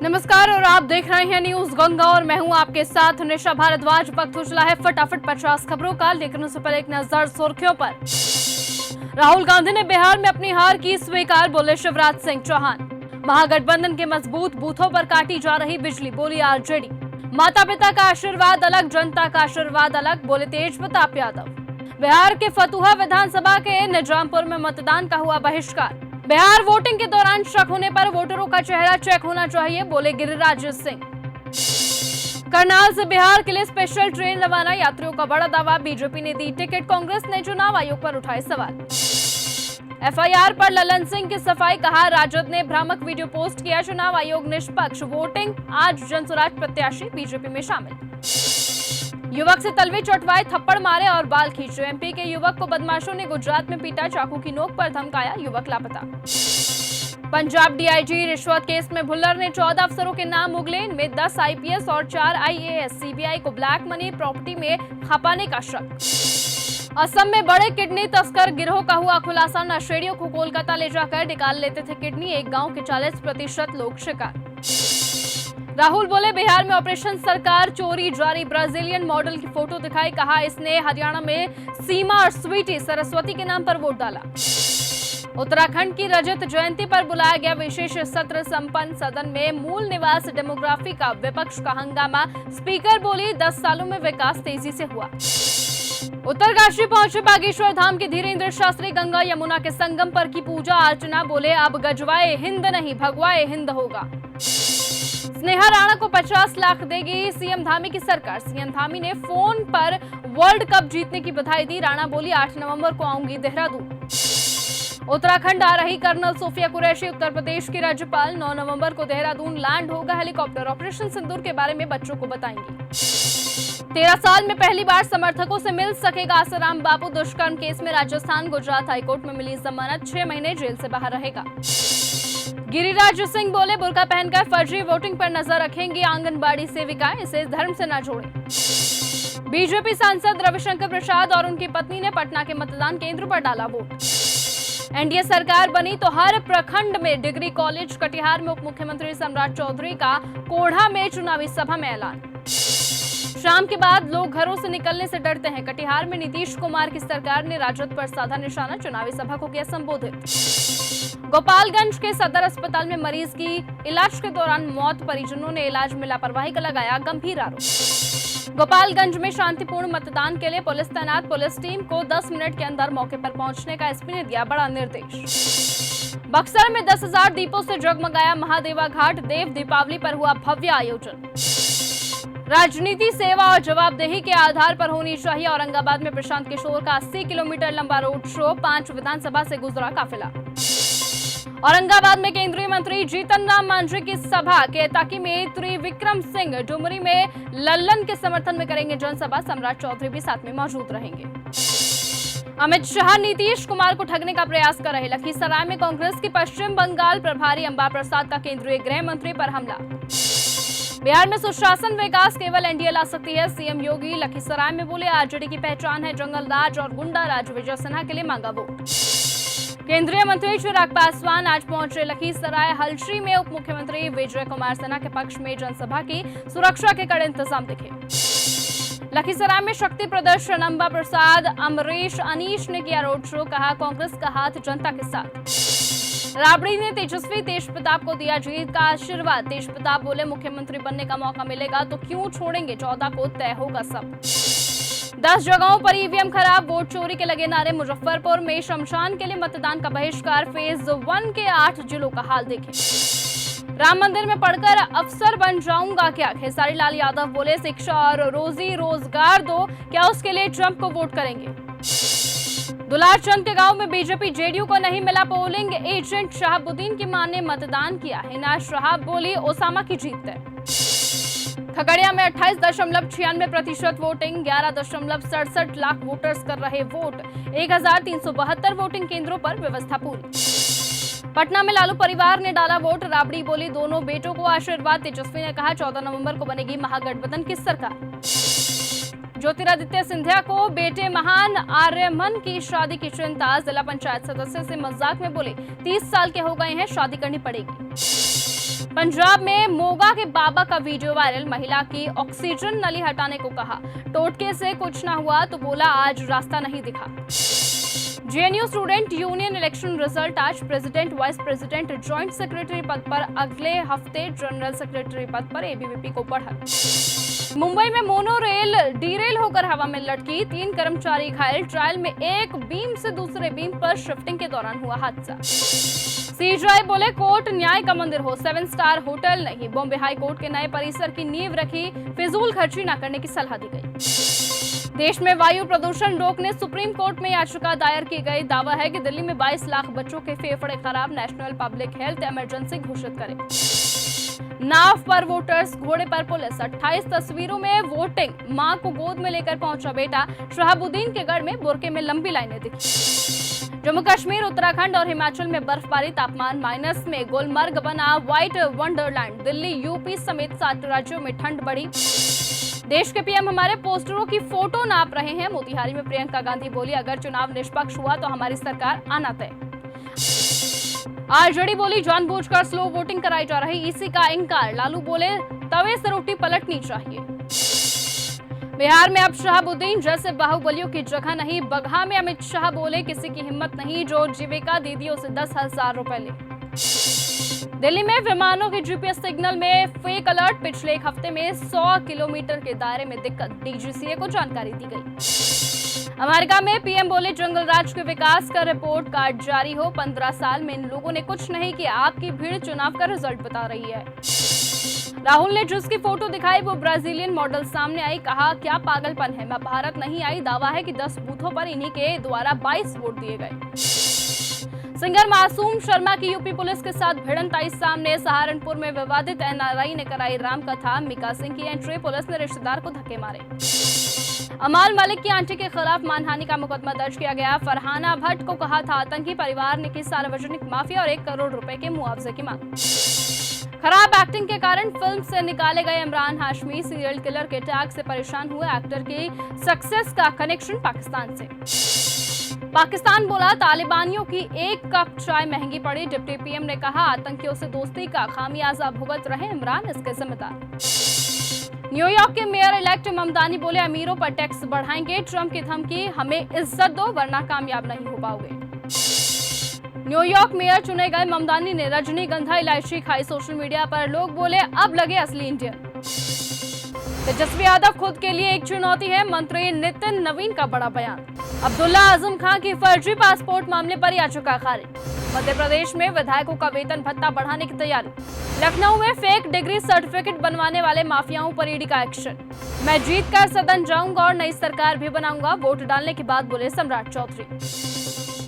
नमस्कार और आप देख रहे हैं न्यूज गंगा और मैं हूं आपके साथ निशा भारद्वाज। वक्त हो चला है फटाफट 50 खबरों का, लेकिन उससे पहले एक नजर सुर्खियों पर। राहुल गांधी ने बिहार में अपनी हार की स्वीकार, बोले शिवराज सिंह चौहान। महागठबंधन के मजबूत बूथों पर काटी जा रही बिजली, बोली आरजेडी। माता पिता का आशीर्वाद अलग, जनता का आशीर्वाद अलग, बोले तेज प्रताप यादव। बिहार के फतुहा विधानसभा के निजामपुर में मतदान का हुआ बहिष्कार। बिहार वोटिंग के दौरान शक होने पर वोटरों का चेहरा चेक होना चाहिए, बोले गिरिराज सिंह। करनाल से बिहार के लिए स्पेशल ट्रेन रवाना, यात्रियों का बड़ा दावा, बीजेपी ने दी टिकट, कांग्रेस ने चुनाव आयोग पर उठाए सवाल। एफआईआर पर ललन सिंह की सफाई, कहा राजद ने भ्रामक वीडियो पोस्ट किया, चुनाव आयोग निष्पक्ष, वोटिंग आज जनसुराज प्रत्याशी बीजेपी में शामिल। युवक से तलवे चटवाए, थप्पड़ मारे और बाल खींचे, एमपी के युवक को बदमाशों ने गुजरात में पीटा, चाकू की नोक पर धमकाया, युवक लापता। पंजाब डीआईजी रिश्वत केस में भुल्लर ने 14 अफसरों के नाम उगले, इनमें 10 आईपीएस और 4 आईएएस। सीबीआई को ब्लैक मनी प्रॉपर्टी में खपाने का शक। असम में बड़े किडनी तस्कर गिरोह का हुआ खुलासा, नशेड़ियों को कोलकाता ले जाकर निकाल लेते थे किडनी, एक गांव के 40% लोग शिकार। राहुल बोले बिहार में ऑपरेशन सरकार चोरी जारी, ब्राजीलियन मॉडल की फोटो दिखाई, कहा इसने हरियाणा में सीमा और स्वीटी सरस्वती के नाम पर वोट डाला। उत्तराखंड की रजत जयंती पर बुलाया गया विशेष सत्र संपन्न, सदन में मूल निवास डेमोग्राफी का विपक्ष का हंगामा, स्पीकर बोली 10 सालों में विकास तेजी से हुआ। उत्तरकाशी पहुंचे बागेश्वर धाम के धीरेन्द्र शास्त्री, गंगा यमुना के संगम पर की पूजा अर्चना, बोले अब गजवाए हिंद नहीं भगवाए हिंद होगा। स्नेहा राणा को 50 लाख देगी सीएम धामी की सरकार, सीएम धामी ने फोन पर वर्ल्ड कप जीतने की बधाई दी, राणा बोली 8 नवंबर को आऊंगी देहरादून। उत्तराखंड आ रही कर्नल सोफिया कुरैशी, उत्तर प्रदेश की राज्यपाल, 9 नवंबर को देहरादून लैंड होगा हेलीकॉप्टर, ऑपरेशन सिंदूर के बारे में बच्चों को बताएंगी। 13 साल में पहली बार समर्थकों से मिल सकेगा आसाराम बापू, दुष्कर्म केस में राजस्थान गुजरात हाईकोर्ट में मिली जमानत, 6 महीने जेल से बाहर रहेगा। गिरिराज सिंह बोले बुर्का पहनकर फर्जी वोटिंग पर नजर रखेंगी आंगनबाड़ी सेविका, इसे धर्म से न जोड़ें। बीजेपी सांसद रविशंकर प्रसाद और उनकी पत्नी ने पटना के मतदान केंद्र पर डाला वोट। एनडीए सरकार बनी तो हर प्रखंड में डिग्री कॉलेज, कटिहार में उप मुख्यमंत्री सम्राट चौधरी का कोढ़ा में चुनावी सभा में ऐलान। शाम के बाद लोग घरों से निकलने से डरते हैं, कटिहार में नीतीश कुमार की सरकार ने राजद पर साधा निशाना, चुनावी सभा को किया संबोधित। गोपालगंज के सदर अस्पताल में मरीज की इलाज के दौरान मौत, परिजनों ने इलाज में लापरवाही का लगाया गंभीर आरोप। गोपालगंज में शांतिपूर्ण मतदान के लिए पुलिस तैनात, पुलिस टीम को 10 मिनट के अंदर मौके पर पहुंचने का एसपी ने दिया बड़ा निर्देश। बक्सर में 10,000 दीपों से जगमगाया महादेवा घाट, देव दीपावली पर हुआ भव्य आयोजन। राजनीति सेवा और जवाबदेही के आधार पर होनी चाहिए, औरंगाबाद में प्रशांत किशोर का 80 किलोमीटर लंबा रोड शो, 5 विधानसभा से गुजरा काफिला। औरंगाबाद में केंद्रीय मंत्री जीतन राम मांझी की सभा, केताकी में त्रिविक्रम सिंह, डुमरी में लल्लन के समर्थन में करेंगे जनसभा, सम्राट चौधरी भी साथ में मौजूद रहेंगे। अमित शाह नीतीश कुमार को ठगने का प्रयास कर रहे, लखीसराय में कांग्रेस की पश्चिम बंगाल प्रभारी अंबा प्रसाद का केंद्रीय गृह मंत्री पर हमला। बिहार में सुशासन विकास केवल एनडीए ला सकती है, सीएम योगी लखीसराय में बोले आरजेडी की पहचान है जंगल राज और गुंडा राज, विजय सिन्हा के लिए मांगा वोट। केंद्रीय मंत्री चिराग पासवान आज पहुंचे लखीसराय, हलशी में उप मुख्यमंत्री विजय कुमार सिन्हा के पक्ष में जनसभा की, सुरक्षा के कड़े इंतजाम दिखे। लखीसराय में शक्ति प्रदर्शन, अंबा प्रसाद, अमरीश अनीश ने किया रोड शो, कहा कांग्रेस का हाथ जनता के साथ। राबड़ी ने तेजस्वी तेज प्रताप को दिया जीत का आशीर्वाद, तेज प्रताप बोले मुख्यमंत्री बनने का मौका मिलेगा तो क्यों छोड़ेंगे, 14 को तय होगा सब। 10 जगहों पर ईवीएम खराब, वोट चोरी के लगे नारे, मुजफ्फरपुर में शमशान के लिए मतदान का बहिष्कार, फेज 1 के 8 जिलों का हाल देखें। राम मंदिर में पढ़कर अफसर बन जाऊंगा क्या, खेसारी लाल यादव बोले शिक्षा और रोजी रोजगार दो, क्या उसके लिए ट्रंप को वोट करेंगे। दुलारचंद के गांव में बीजेपी जेडीयू को नहीं मिला पोलिंग एजेंट, शहाबुद्दीन की मां ने मतदान किया, हिना शहाब बोली ओसामा की जीत है। खगड़िया में 28.96% वोटिंग, 11.67 लाख वोटर्स कर रहे वोट, 1372 वोटिंग केंद्रों पर व्यवस्था पूरी। पटना में लालू परिवार ने डाला वोट, राबड़ी बोली दोनों बेटों को आशीर्वाद, तेजस्वी ने कहा 14 नवंबर को बनेगी महागठबंधन की सरकार। ज्योतिरादित्य सिंधिया को बेटे महान आर्यमन की शादी की चिंता, जिला पंचायत सदस्य से मजाक में बोले 30 साल के हो गए हैं शादी करनी पड़ेगी। पंजाब में मोगा के बाबा का वीडियो वायरल, महिला की ऑक्सीजन नली हटाने को कहा, टोटके से कुछ ना हुआ तो बोला आज रास्ता नहीं दिखा। JNU student union election result आज, president, vice president, joint secretary पद पर अगले हफ्ते, जनरल सेक्रेटरी पद पर एबीवीपी को बढ़त। मुंबई में मोनो रेल डीरेल होकर हवा में लटकी, 3 कर्मचारी घायल, ट्रायल में एक बीम से दूसरे बीम पर शिफ्टिंग के दौरान हुआ हादसा। सीजीआई बोले कोर्ट न्याय का मंदिर हो, 7 स्टार होटल नहीं। बॉम्बे हाई कोर्ट के नए परिसर की नींव रखी, फिजूल खर्ची न करने की सलाह दी गई। देश में वायु प्रदूषण रोकने सुप्रीम कोर्ट में याचिका दायर की गई, दावा है कि दिल्ली में 22 लाख बच्चों के फेफड़े खराब, नेशनल पब्लिक हेल्थ इमरजेंसी घोषित करे। नाव पर वोटर्स, घोड़े पर पुलिस, 28 तस्वीरों में वोटिंग, मां को गोद में लेकर पहुंचा बेटा। शहाबुद्दीन के गढ़ में बुरके में लंबी लाइनें दिखी। जम्मू कश्मीर, उत्तराखंड और हिमाचल में बर्फबारी, तापमान माइनस में, गुलमर्ग बना व्हाइट वंडरलैंड। दिल्ली, यूपी समेत 7 राज्यों में ठंड बढ़ी। देश के पीएम हमारे पोस्टरों की फोटो नाप रहे हैं, मोतिहारी में प्रियंका गांधी बोली अगर चुनाव निष्पक्ष हुआ तो हमारी सरकार आना तय। आरजेडी बोली जानबूझकर स्लो वोटिंग कराई जा रही, ईसी का इंकार। लालू बोले तवे से रोटी पलटनी चाहिए। बिहार में अब शहाबुद्दीन जैसे बाहुबलियों की जगह नहीं, बगहा में अमित शाह बोले किसी की हिम्मत नहीं जो जीविका दीदियों से 10,000 रुपए ले। दिल्ली में विमानों के जीपीएस सिग्नल में फेक अलर्ट, पिछले एक हफ्ते में 100 किलोमीटर के दायरे में दिक्कत, डीजीसीए को जानकारी दी गई। अमेरिका में पीएम बोले जंगल राज के विकास का रिपोर्ट कार्ड जारी हो, 15 साल में इन लोगों ने कुछ नहीं किया, आपकी भीड़ चुनाव का रिजल्ट बता रही है। राहुल ने जिसकी फोटो दिखाई वो ब्राजीलियन मॉडल सामने आई, कहा क्या पागलपन है, मैं भारत नहीं आई, दावा है कि 10 बूथों पर इन्हीं के द्वारा 22 वोट दिए गए। सिंगर मासूम शर्मा की यूपी पुलिस के साथ भिड़ंत आई सामने, सहारनपुर में विवादित एनआरआई ने कराई रामकथा, मीका सिंह की एंट्री, पुलिस ने रिश्तेदार को धक्के मारे। अमाल मलिक की आंटी के खिलाफ मानहानि का मुकदमा दर्ज किया गया, फरहाना भट्ट को कहा था आतंकी, परिवार ने की सार्वजनिक माफिया और 1 करोड़ रुपए के मुआवजे की मांग। खराब एक्टिंग के कारण फिल्म से निकाले गए इमरान हाशमी, सीरियल किलर के टैग से परेशान हुए एक्टर की सक्सेस का कनेक्शन पाकिस्तान से। पाकिस्तान बोला तालिबानियों की 1 कप चाय महंगी पड़ी, डिप्टी पीएम ने कहा आतंकियों से दोस्ती का खामियाजा भुगत रहे इमरान, इसके जिम्मेदार। न्यूयॉर्क के मेयर इलेक्ट ममदानी बोले अमीरों पर टैक्स बढ़ाएंगे, ट्रंप की धमकी, हमें इज्जत दो वरना कामयाब नहीं हो पाओगे। न्यूयॉर्क मेयर चुने गए ममदानी ने रजनीगंधा इलायची खाई, सोशल मीडिया पर लोग बोले अब लगे असली इंडियन। तेजस्वी यादव खुद के लिए एक चुनौती है, मंत्री नितिन नवीन का बड़ा बयान। अब्दुल्ला आजम खान की फर्जी पासपोर्ट मामले पर याचिका खारिज। मध्य प्रदेश में विधायकों का वेतन भत्ता बढ़ाने की तैयारी। लखनऊ में फेक डिग्री सर्टिफिकेट बनवाने वाले माफियाओं पर ईडी का एक्शन। मैं जीत कर सदन जाऊंगा और नई सरकार भी बनाऊंगा, वोट डालने के बाद बोले सम्राट चौधरी।